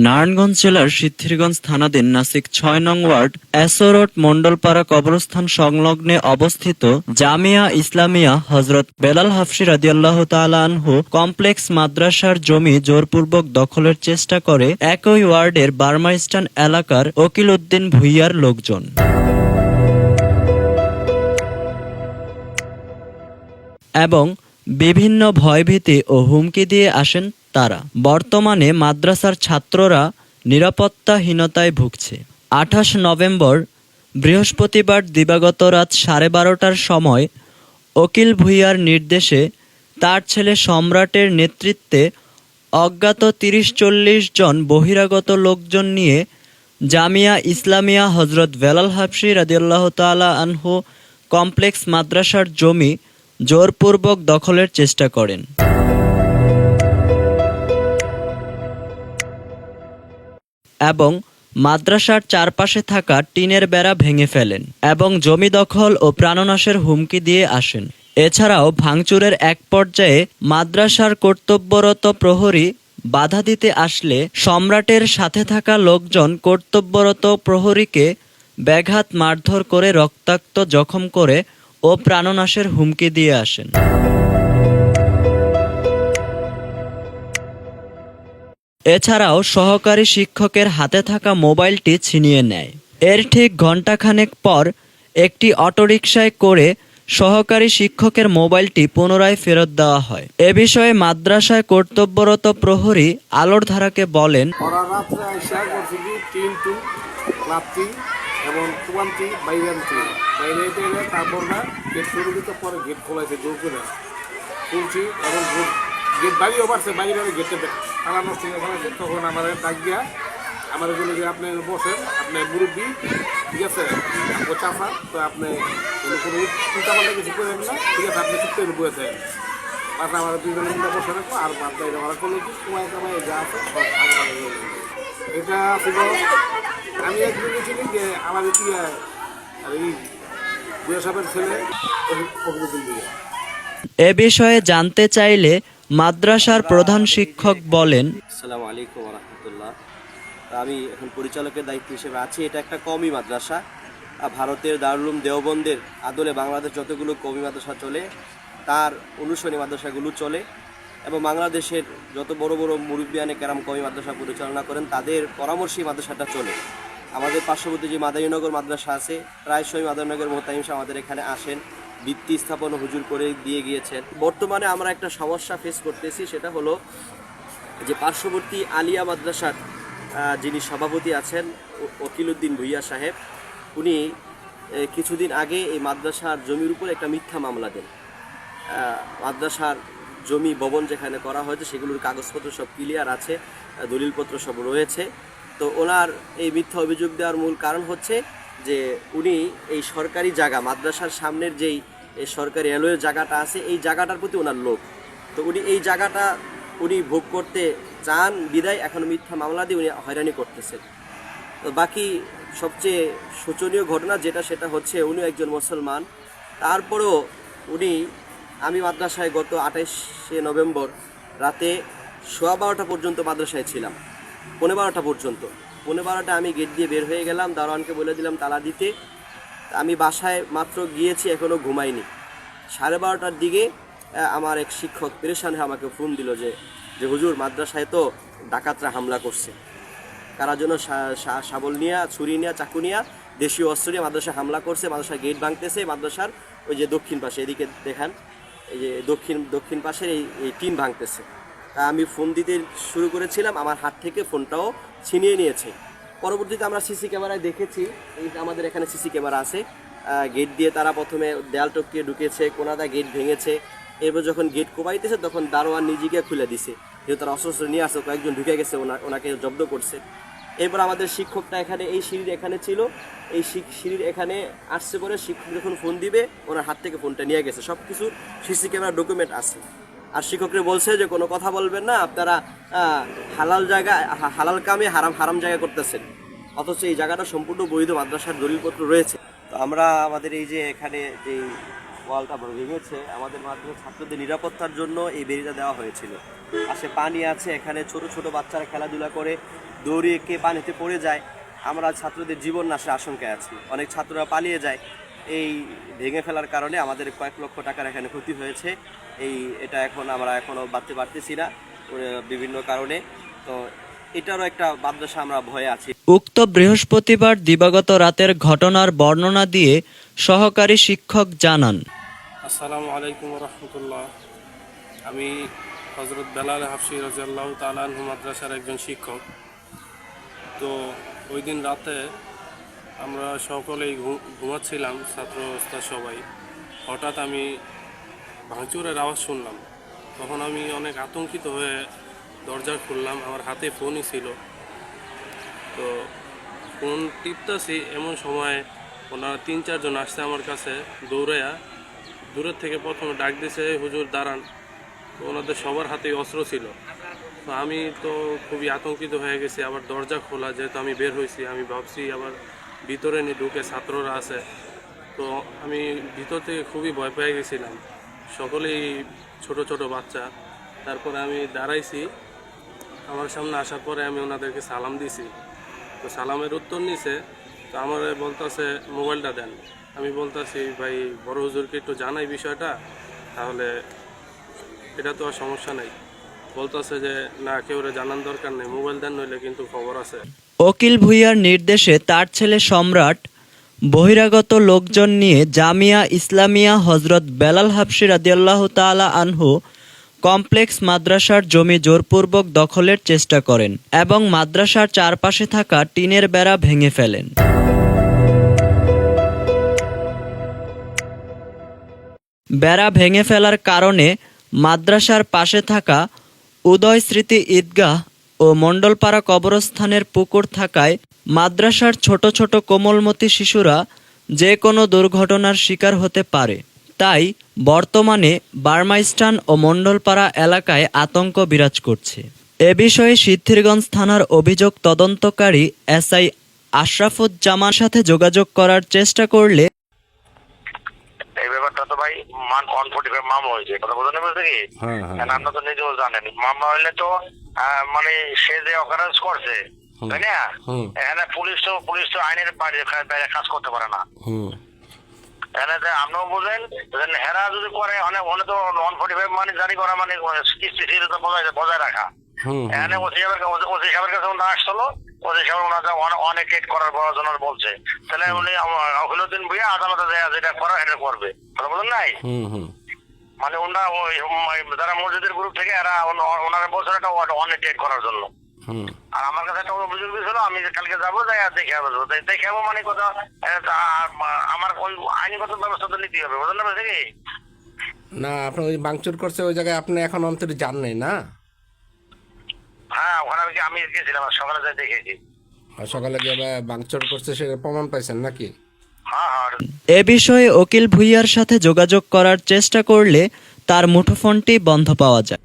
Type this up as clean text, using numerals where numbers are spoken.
নারায়ণগঞ্জ জেলার সিদ্ধিরগঞ্জ থানাধীন নাসিক ৬ নং ওয়ার্ড এসো রোড মন্ডলপাড়া কবরস্থান সংলগ্নে অবস্থিত জামিয়া ইসলামিয়া হযরত বেলাল হাফসী রাদিয়াল্লাহু তাআলা আনহু কমপ্লেক্স মাদ্রাসার জমি জোরপূর্বক দখলের চেষ্টা করে একই ওয়ার্ডের বার্মাস্টান এলাকার ওকিল উদ্দিন ভূঁইয়ার লোকজন। এবং বিভিন্ন ভয়ভীতি ও হুমকি দিয়ে আসেন তারা। বর্তমানে মাদ্রাসার ছাত্ররা নিরাপত্তাহীনতায় ভুগছে। ২৮ নভেম্বর বৃহস্পতিবার দিবাগত রাত 12:30টার সময় ওকিল ভূঁইয়ার নির্দেশে তার ছেলে সম্রাটের নেতৃত্বে অজ্ঞাত ৩০-৪০ জন বহিরাগত লোকজন নিয়ে জামিয়া ইসলামিয়া হযরত বেলাল হাফসী রাদিয়াল্লাহু তাআলা আনহু কমপ্লেক্স মাদ্রাসার জমি জোরপূর্বক দখলের চেষ্টা করেন এবং মাদ্রাসার চারপাশে থাকা টিনের বেড়া ভেঙে ফেলেন এবং জমি দখল ও প্রাণনাশের হুমকি দিয়ে আসেন। এছাড়াও ভাঙচুরের এক পর্যায়ে মাদ্রাসার কর্তব্যরত প্রহরী বাধা দিতে আসলে সম্রাটের সাথে থাকা লোকজন কর্তব্যরত প্রহরীকে ব্যাঘাত মারধর করে রক্তাক্ত জখম করে ও প্রাণনাশের হুমকি দিয়ে আসেন। এছাড়াও সহকারী শিক্ষকের হাতে থাকা মোবাইলটি ছিনিয়ে নেয়। এর ঠিক ঘণ্টাখানেক পর একটি অটোরিকশায় করে সহকারী শিক্ষকের মোবাইলটি পুনরায় ফেরত দেওয়া হয়। এ বিষয়ে মাদ্রাসায় কর্তব্যরত প্রহরী আলোর ধারাকে বলেন, এবং কুয়ান্তি বাইরান্তি বাইরে তারপর না গেট শুরু দিতে পরে গেট খোলাইছে জোর করে খুলছি এবং গেট বাড়িও পারছে বাইরে গেটে তালা নষ্ট হয়ে ফেলাছে। তখন আমার ডাক দিয়া আমার বলে যে আপনি বসেন, আপনি মুরব্বী, ঠিক আছে, ও চাফা, তো আপনি কোনো চিন্তাপাল্টা কিছু করেন না, ঠিক আছে, আপনি চুপ করে বয়ে থাকেন। পাশে আমার দুজনে মিলে বসে রাখবো আর বাদ বাইরে ওরা করলো কি সময় কামাই যা আছে সব এটা ছিল। আমি একদিন গেছিলাম যে আমার কি আর এই সাহেবের ছেলে এ বিষয়ে জানতে চাইলে মাদ্রাসার প্রধান শিক্ষক বলেন, আসসালামু আলাইকুম ওয়া রাহমাতুল্লাহ। আমি এখন পরিচালকের দায়িত্ব হিসেবে আছি। এটা একটা কওমি মাদ্রাসা। ভারতের দারুল উলুম দেওবন্দের আদলে বাংলাদেশ যতগুলো কওমি মাদ্রাসা চলে তার অনুসরণী মাদ্রাসাগুলো চলে এবং বাংলাদেশের যত বড় বড় মুরব্বিয়ানে কেরাম কওমি মাদ্রাসা পরিচালনা করেন তাদের পরামর্শেই মাদ্রাসাটা চলে। আমাদের পার্শ্ববর্তী যে মাদারীনগর মাদ্রাসা আছে, প্রায়শই মাদারীনগর মোহতামিম সাহেব আমাদের এখানে আসেন, ভিত্তি স্থাপন হুজুর করে দিয়ে গিয়েছেন। বর্তমানে আমরা একটা সমস্যা ফেস করতেছি, সেটা হলো যে পার্শ্ববর্তী আলিয়া মাদ্রাসার যিনি সভাপতি আছেন ওকিল উদ্দিন ভূঁইয়া সাহেব, উনি কিছুদিন আগে এই মাদ্রাসার জমির উপর একটা মিথ্যা মামলা দেন। মাদ্রাসার জমি ভবন যেখানে করা হয়েছে সেগুলোর কাগজপত্র সব ক্লিয়ার আছে, দলিলপত্র সব রয়েছে। তো ওনার এই মিথ্যা অভিযোগ দেওয়ার মূল কারণ হচ্ছে যে উনি এই সরকারি জায়গা মাদ্রাসার সামনের যেই সরকারি রেলওয়ের জায়গাটা আছে এই জায়গাটার প্রতি ওনার লোভ। তো উনি এই জায়গাটা উনি ভোগ করতে চান বিদায় এখন মিথ্যা মামলা দিয়ে উনি হয়রানি করতেছেন। তো বাকি সবচেয়ে শোচনীয় ঘটনা যেটা সেটা হচ্ছে উনিও একজন মুসলমান, তারপরেও আমি মাদ্রাসায় গত ২৮শে নভেম্বর রাতে 12:15 পর্যন্ত মাদ্রাসায় ছিলাম, 12:15 পর্যন্ত। 12:15 আমি গেট দিয়ে বের হয়ে গেলাম, দারোয়ানকে বলে দিলাম তালা দিতে। আমি বাসায় মাত্র গিয়েছি, এখনও ঘুমাইনি। 12:30টার দিকে আমার এক শিক্ষক পেরেশান হয়ে আমাকে ফোন দিল যে হুজুর মাদ্রাসায় তো ডাকাতরা হামলা করছে, কারা যেন শাবল নিয়ে, ছুরি নিয়ে, চাকু নিয়ে, দেশীয় অস্ত্র নিয়ে মাদ্রাসায় হামলা করছে, মাদ্রাসার গেট ভাঙতেছে, মাদ্রাসার ওই যে দক্ষিণ পাশে এদিকে দেখান, এই যে দক্ষিণ পাশের এই টিন ভাঙতেছে। আমি ফোন দিতে শুরু করেছিলাম, আমার হাত থেকে ফোনটাও ছিনিয়ে নিয়েছে। পরবর্তীতে আমরা সিসি ক্যামেরায় দেখেছি, এই আমাদের এখানে সিসি ক্যামেরা আছে, গেট দিয়ে তারা প্রথমে দেয়াল টপকিয়ে ঢুকেছে, কোনাদা গেট ভেঙেছে। এরপর যখন গেট কোবাইতেছে তখন দারোয়ান নিজেকে খুলে দিছে, যেহেতু তারা অস্ত্র নিয়ে আসছে, কয়েকজন ঢুকে গেছে, ওনাকে জব্দ করছে। এরপর আমাদের শিক্ষকটা এখানে এই সিঁড়ির এখানে ছিল, এই সিঁড়ির এখানে আসছে পরে শিক্ষক যখন ফোন দিবে ওনার হাত থেকে ফোনটা নিয়ে গেছে। সব কিছু সিসি ক্যামেরা ডকুমেন্ট আছে। আর শিক্ষকরা বলছে যে কোনো কথা বলবেন না, আপনারা হালাল জায়গা, হালাল কামে হারাম জায়গা করতেছেন, অথচ এই জায়গাটা সম্পূর্ণ বৈধ, মাদ্রাসার দলিলপত্র রয়েছে। তো আমরা আমাদের এই যে এখানে যে ওয়ালটা ভেঙেছে, আমাদের মাধ্যমে ছাত্রদের নিরাপত্তার জন্য এই বেড়িটা দেওয়া হয়েছিল। পাশে পানি আছে, এখানে ছোট ছোট বাচ্চারা খেলাধুলা করে, দৌড়িয়ে কে পানিতে পড়ে যায়, আমরা ছাত্রদের জীবন নাশের আশঙ্কায় আছি। অনেক ছাত্ররা পালিয়ে যায়। এই ভেঙে ফেলার কারণে আমাদের কয়েক লক্ষ টাকার এখানে ক্ষতি হয়েছে। এটা এখন আমরা এখনও বাড়তে পারতেছি না বিভিন্ন কারণে। তো এটারও একটা মাদ্রাসা আমরা ভয়ে আছি। উক্ত বৃহস্পতিবার দিবাগত রাতের ঘটনার বর্ণনা দিয়ে সহকারী শিক্ষক জানান, আসসালামু আলাইকুম রহমতুল্লাহ। আমি হজরত বেলাল হাফসি রাদিয়াল্লাহু তাআলা আনহু মাদ্রাসার একজন শিক্ষক। তো ওই দিন রাতে আমরা সকলেই ঘুমাচ্ছিলাম, ছাত্র ওস্তাদ সবাই। হঠাৎ আমি ভাঙচুরের আওয়াজ শুনলাম। তখন আমি অনেক আতঙ্কিত হয়ে দরজা খুললাম। আমার হাতে ফোনই ছিল। তো ফোন টিপতেছি, এমন সময় ওনারা 3-4 জন আসছে আমার কাছে দৌড়াইয়া। দূরের থেকে প্রথমে ডাক দিছে, হুজুর দাঁড়ান। তো ওনাদের সবার হাতেই অস্ত্র ছিল। তো আমি তো খুবই আতঙ্কিত হয়ে গেছি। আবার দরজা খোলা, যেহেতু আমি বের হয়েছি, আমি ভাবছি আবার ভিতরে নিয়ে ঢুকে ছাত্ররা আছে। তো আমি ভিতর থেকে খুবই ভয় পেয়ে গেছিলাম। সকলেই ছোট ছোট বাচ্চা। তারপরে আমি দাঁড়াইছি, আমার সামনে আসার পরে আমি ওনাদেরকে সালাম দিছি। তো সালামের উত্তর নিছে। তো আমার বলতেছে মোবাইলটা দেন। আমি বলতেছি ভাই বড় হুজুরকে একটু জানাই বিষয়টা, তাহলে এটা তো আর সমস্যা নাই। বলতেছে যে না, কেউ জানান দরকার নেই, মোবাইল দেন, নইলে কিন্তু খবর আছে। উকিল ভুঁইয়ার নির্দেশে তার ছেলে সম্রাট বহিরাগত লোকজন নিয়ে জামিয়া ইসলামিয়া হজরত বেলাল হাফসি রাদিয়াল্লাহু তাআলা আনহু কমপ্লেক্স মাদ্রাসার জমি জোরপূর্বক দখলের চেষ্টা করেন এবং মাদ্রাসার চারপাশে থাকা টিনের বেড়া ভেঙে ফেলেন। বেড়া ভেঙে ফেলার কারণে মাদ্রাসার পাশে থাকা উদয় স্মৃতি ঈদগাহ ও মণ্ডলপাড়া কবরস্থানের পুকুর থাকায় মাদ্রাসার ছোট ছোট কোমলমতি শিশুরা যে কোনো দুর্ঘটনার শিকার হতে পারে। তাই বর্তমানে বার্মাস্টান ও মণ্ডলপাড়া এলাকায় আতঙ্ক বিরাজ করছে। এ বিষয়ে সিদ্ধিরগঞ্জ থানার অভিযোগ তদন্তকারী এসআই আশরাফুজ্জামান সাথে যোগাযোগ করার চেষ্টা করলে এই ব্যাপারটা তো ভাই 145 মামলা হয়েছে, কথা বোঝানো বলতে কি, আপনারা তো নিজেও জানেন। মামলা হইলে তো মানে সে যে অকারেন্স করছে, তাই না, এখানে পুলিশ তো আইনের বাইরে কাজ করতে পারে না। এখানে আপনিও বোঝেন, হেরা যদি করে অনেক তো 145 মানে জারি করা মানে স্থিতিশীলতা বজায় রাখা। এখানে ওসি সাহেবের কাছে ওনারা আসছিল, ওসি সাহেব ওনারা অনেক টেট করার জন্য বলছে, তাহলে উনি অখিলুদ্দিন ভুইয়া আদালতে যেটা করার এটা করবে, কথা বলেন নাই। মানে ওনারা যারা মসজিদের গ্রুপ থেকে এরা ওনারা বলছে এটা অনেক টেট করার জন্য। আর আমার কাছে একটা অভিযোগ দিয়েছিল, আমি কালকে যাবো, যাই আর দেখে আসবো। দেখে যাবো মানে কথা, আমার ওই আইনগত ব্যবস্থা তো নিতে হবে, বুঝলেন না কি না? আপনি ওই ভাঙচুর করছে ওই জায়গায়, আপনি এখন অন্তরে যান নাই না? হ্যাঁ, ওখানে আমি গেছিলাম, সকালে যাই দেখেছি। সকালে গিয়ে ভাঙচুর করছে, সেটা প্রমাণ পাইছেন নাকি? হ্যাঁ। এ বিষয়ে উকিল ভুঁইয়ার সাথে যোগাযোগ করার চেষ্টা করলে তার মুঠোফোনটি বন্ধ পাওয়া যায়।